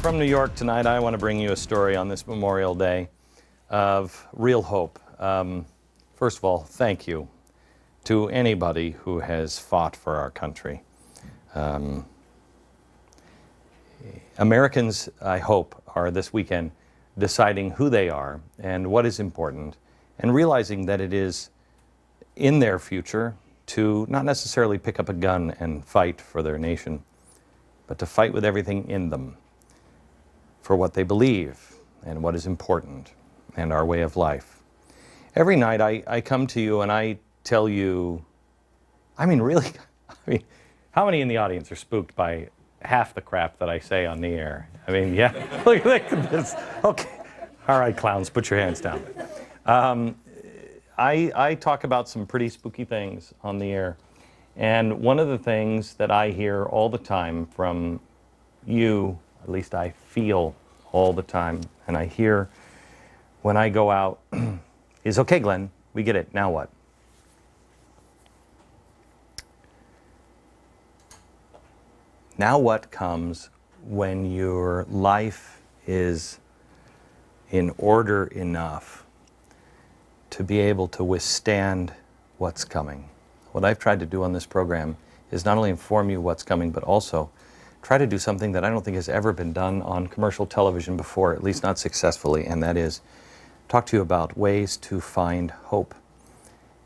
From New York tonight, I want to bring you a story on this Memorial Day of real hope. First of all, thank you to anybody who has fought for our country. Americans, I hope, are this weekend deciding who they are and what is important, and realizing that it is in their future to not necessarily pick up a gun and fight for their nation, but to fight with everything in them for what they believe and what is important and our way of life. Every night I come to you and I tell you, really, how many in the audience are spooked by half the crap that I say on the air? Yeah, look at this. Okay, all right, clowns, put your hands down. I talk about some pretty spooky things on the air, and one of the things that I hear all the time from you, at least I feel all the time, and I hear when I go out, is, okay, Glenn, we get it, now what? Now what comes when your life is in order enough to be able to withstand what's coming? What I've tried to do on this program is not only inform you what's coming, but also try to do something that I don't think has ever been done on commercial television before, at least not successfully, and that is talk to you about ways to find hope.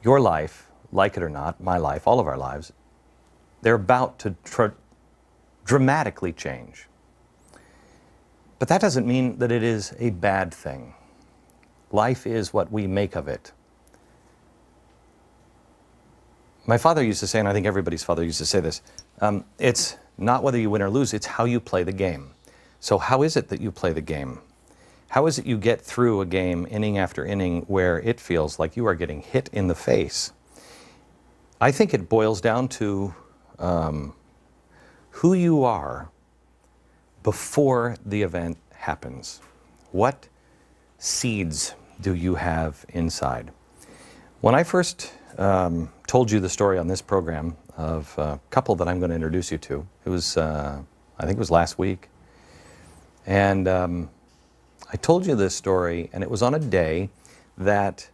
Your life, like it or not, my life, all of our lives, they're about to dramatically change. But that doesn't mean that it is a bad thing. Life is what we make of it. My father used to say, and I think everybody's father used to say this, it's not whether you win or lose, it's how you play the game. So how is it that you play the game? How is it you get through a game inning after inning where it feels like you are getting hit in the face? I think it boils down to who you are before the event happens. What seeds do you have inside? When I first told you the story on this program of a couple that I'm going to introduce you to, it was, I think it was last week, and I told you this story, and it was on a day that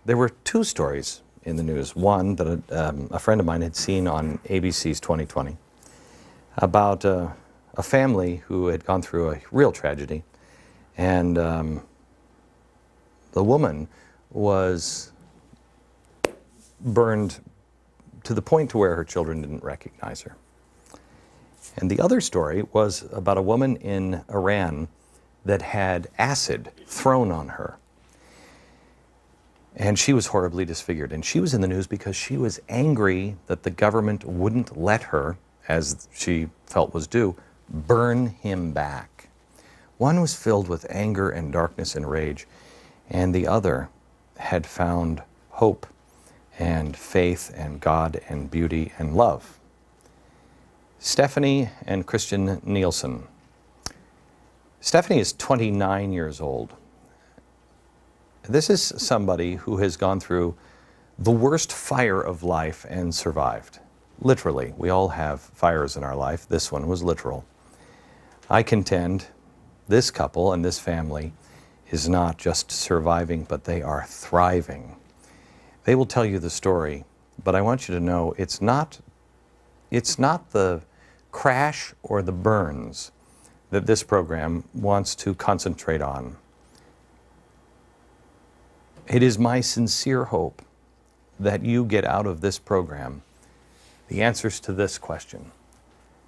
there were two stories in the news. One that a friend of mine had seen on ABC's 2020 about a family who had gone through a real tragedy, and the woman was burned to the point to where her children didn't recognize her. And the other story was about a woman in Iran that had acid thrown on her. And she was horribly disfigured. And she was in the news because she was angry that the government wouldn't let her, as she felt was due, burn him back. One was filled with anger and darkness and rage, and the other had found hope and faith and God and beauty and love. Stephanie and Christian Nielsen. Stephanie is 29 years old. This is somebody who has gone through the worst fire of life and survived. Literally, we all have fires in our life. This one was literal. I contend this couple and this family is not just surviving, but they are thriving. They will tell you the story, but I want you to know it's not the crash or the burns that this program wants to concentrate on. It is my sincere hope that you get out of this program the answers to this question.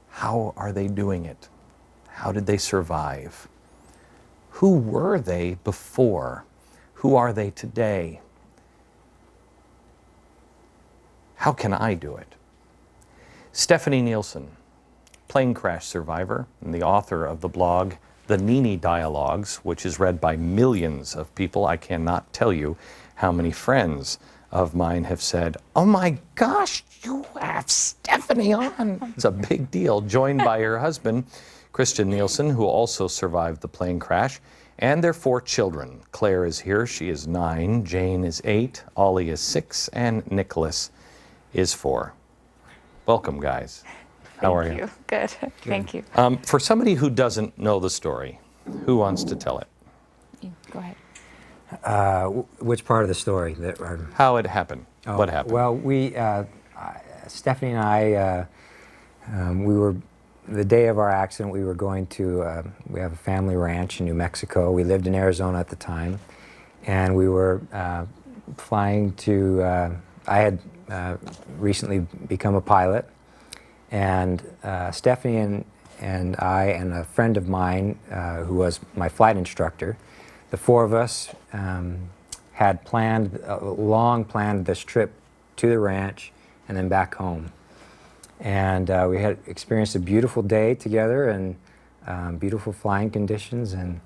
How are they doing it? How did they survive? Who were they before? Who are they today? How can I do it? Stephanie Nielsen, plane crash survivor and the author of the blog The Nini Dialogues, which is read by millions of people. I cannot tell you how many friends of mine have said, "Oh my gosh, you have Stephanie on." It's a big deal. Joined by her husband, Christian Nielsen, who also survived the plane crash, and their 4 children. Claire is here. She is 9. Jane is 8. Ollie is 6. And Nicholas is 4. Welcome, guys. How are Thank you? you. Good. Thank you. For somebody who doesn't know the story, who wants to tell it? You go ahead. Which part of the story? How it happened? What happened? Well, Stephanie and I, we were, the day of our accident, we were going to, we have a family ranch in New Mexico. We lived in Arizona at the time, and we were flying to, I had recently become a pilot, and Stephanie and I and a friend of mine who was my flight instructor, the four of us had long planned this trip to the ranch and then back home. And we had experienced a beautiful day together and beautiful flying conditions. And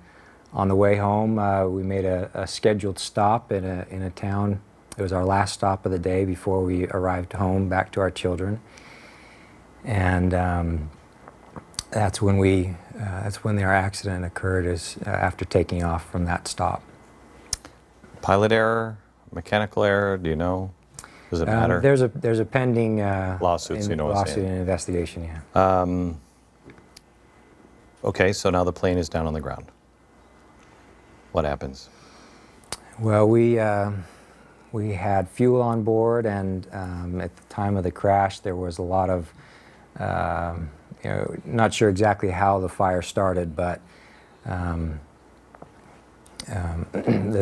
on the way home, we made a scheduled stop in a town. It was our last stop of the day before we arrived home back to our children. And that's when our accident occurred, is after taking off from that stop. Pilot error, mechanical error, do you know? Does it matter? There's a pending Lawsuits, you know what I'm lawsuit saying. and investigation, yeah. Okay, so now the plane is down on the ground. What happens? Well, we had fuel on board, and at the time of the crash, there was a lot of, not sure exactly how the fire started, but the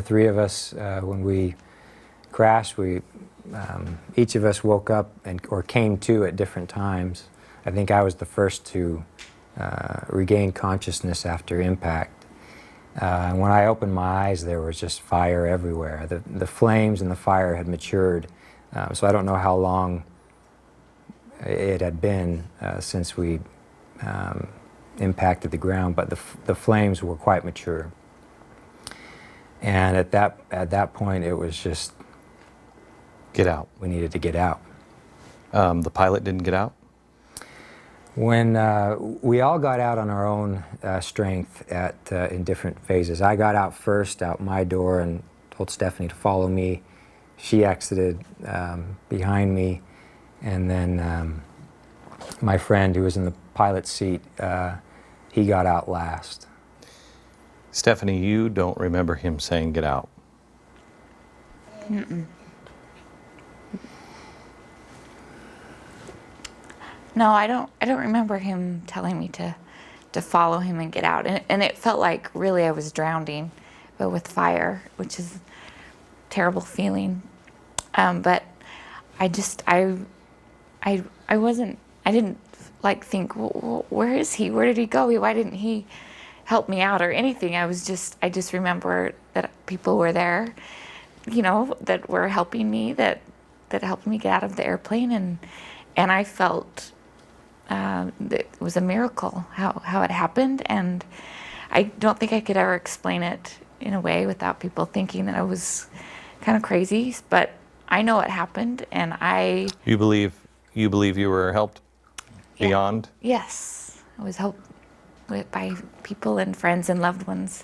three of us, when we crashed, each of us woke up or came to at different times. I think I was the first to regain consciousness after impact. And when I opened my eyes, there was just fire everywhere. The flames and the fire had matured, so I don't know how long it had been since we impacted the ground, but the flames were quite mature. And at that point, it was just, Get out. we needed to get out. The pilot didn't get out? When we all got out on our own strength in different phases. I got out first, out my door, and told Stephanie to follow me. She exited behind me, and then my friend, who was in the pilot's seat, he got out last. Stephanie, you don't remember him saying get out? Mm-mm. No, I don't remember him telling me to follow him and get out. And it felt like really I was drowning, but with fire, which is a terrible feeling. But I didn't like think, well, where is he? Where did he go? Why didn't he help me out or anything? I just remember that people were there, that were helping me, that helped me get out of the airplane, and I felt that it was a miracle how it happened, and I don't think I could ever explain it in a way without people thinking that I was kind of crazy, but I know it happened, and You believe you were helped beyond? Yes, I was helped by people and friends and loved ones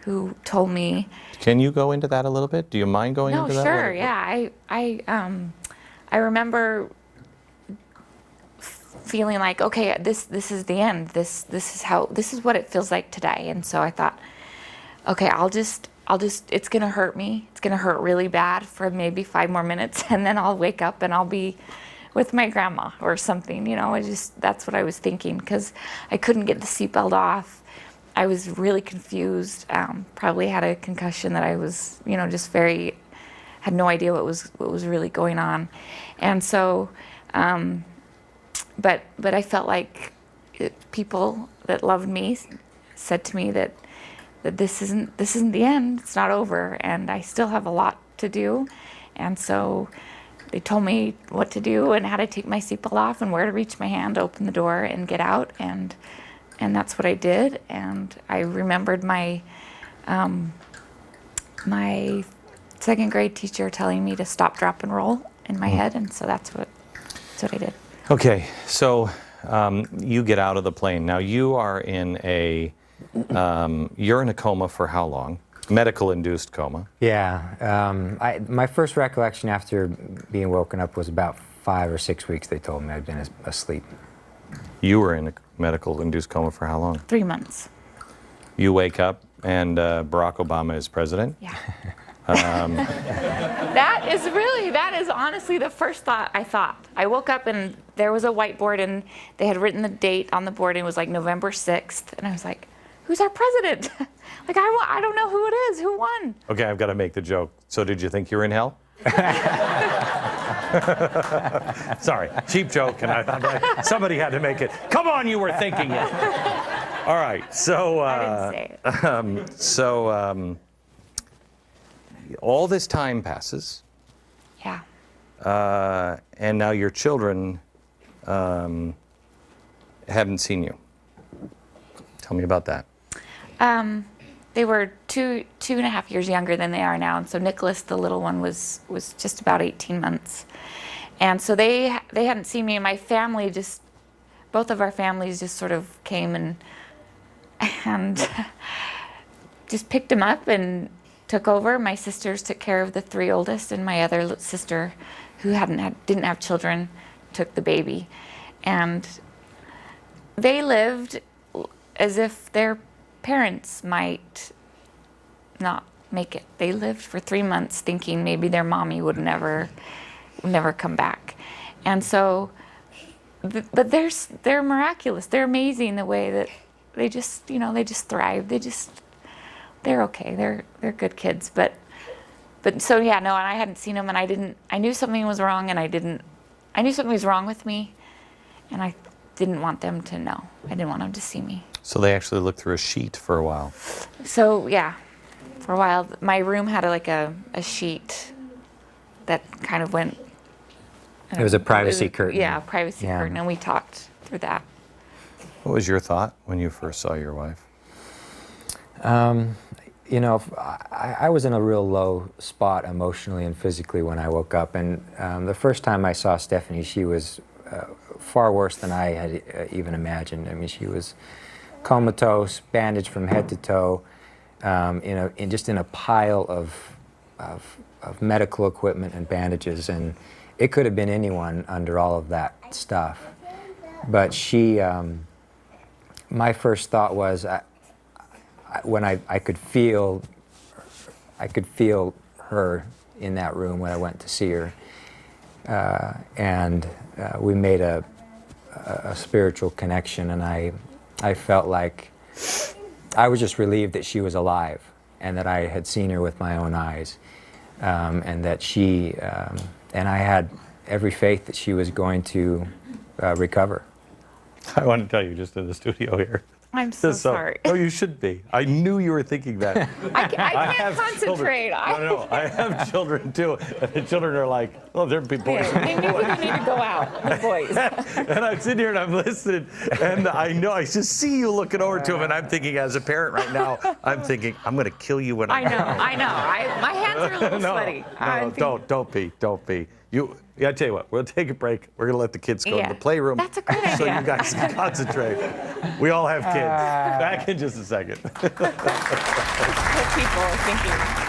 who told me. Can you go into that a little bit? Do you mind going into that? No, sure, yeah. I remember feeling like, okay, this is the end. This is what it feels like today. And so I thought, okay, I'll just it's gonna hurt me. It's gonna hurt really bad for maybe 5 more minutes, and then I'll wake up and I'll be with my grandma or something. That's what I was thinking, because I couldn't get the seatbelt off. I was really confused. Probably had a concussion that I was, just had no idea what was really going on, and so. But I felt like people that loved me said to me that this isn't the end. It's not over, and I still have a lot to do. And so they told me what to do and how to take my seatbelt off and where to reach my hand, open the door, and get out. And that's what I did. And I remembered my my second grade teacher telling me to stop, drop, and roll in my head, and so that's what I did. Okay, so you get out of the plane. Now you are you're in a coma for how long? Medical-induced coma. Yeah. My first recollection after being woken up was about 5 or 6 weeks. They told me I'd been asleep. You were in a medical-induced coma for how long? 3 months. You wake up and Barack Obama is president? Yeah. That is honestly the first thought I thought. I woke up and there was a whiteboard and they had written the date on the board and it was like November 6th. And I was like, who's our president? Like, I don't know who it is. Who won? Okay, I've got to make the joke. So did you think you were in hell? Sorry, cheap joke, and somebody had to make it. Come on, you were thinking it. All right, so I didn't say it. All this time passes, Yeah. and now your children haven't seen you. Tell me about that. They were two and a half years younger than they are now, and so Nicholas, the little one, was just about 18 months, and so they hadn't seen me. And my family both of our families just sort of came and just picked him up and took over. My sisters took care of the 3 oldest, and my other sister, who didn't have children, took the baby, and they lived as if their parents might not make it. They lived for 3 months thinking maybe their mommy would never come back. And so, but they're miraculous. They're amazing the way that they just thrive. They're okay. They're good kids. But so yeah, no, and I hadn't seen them, and I knew something was wrong, and I knew something was wrong with me, and I didn't want them to know. I didn't want them to see me. So they actually looked through a sheet for a while. So yeah, for a while, my room had a sheet that kind of went. It was a privacy curtain. Yeah, a privacy curtain, and we talked through that. What was your thought when you first saw your wife? You know, I was in a real low spot emotionally and physically when I woke up, and the first time I saw Stephanie, she was far worse than I had even imagined. I mean, she was comatose, bandaged from head to toe, just in a pile of medical equipment and bandages, and it could have been anyone under all of that stuff. But she, my first thought was, when I could feel her in that room when I went to see her, and we made a spiritual connection, and I felt like I was just relieved that she was alive and that I had seen her with my own eyes, and that she and I had every faith that she was going to recover. I want to tell you, just in the studio here. I'm so sorry. No, you should be. I knew you were thinking that. I can't concentrate. No, I have children too. And the children are like, oh, they're big boys. Maybe they need to go out, the boys. And I'm sitting here and I'm listening, and I just see you looking over to him, and I'm thinking, as a parent right now, I'm thinking, I'm going to kill you when I know. My hands are a little sweaty. Don't be. I tell you what, we'll take a break. We're going to let the kids go to the playroom. That's a great so idea. you guys can concentrate. We all have kids. Back in just a second. What people are thinking.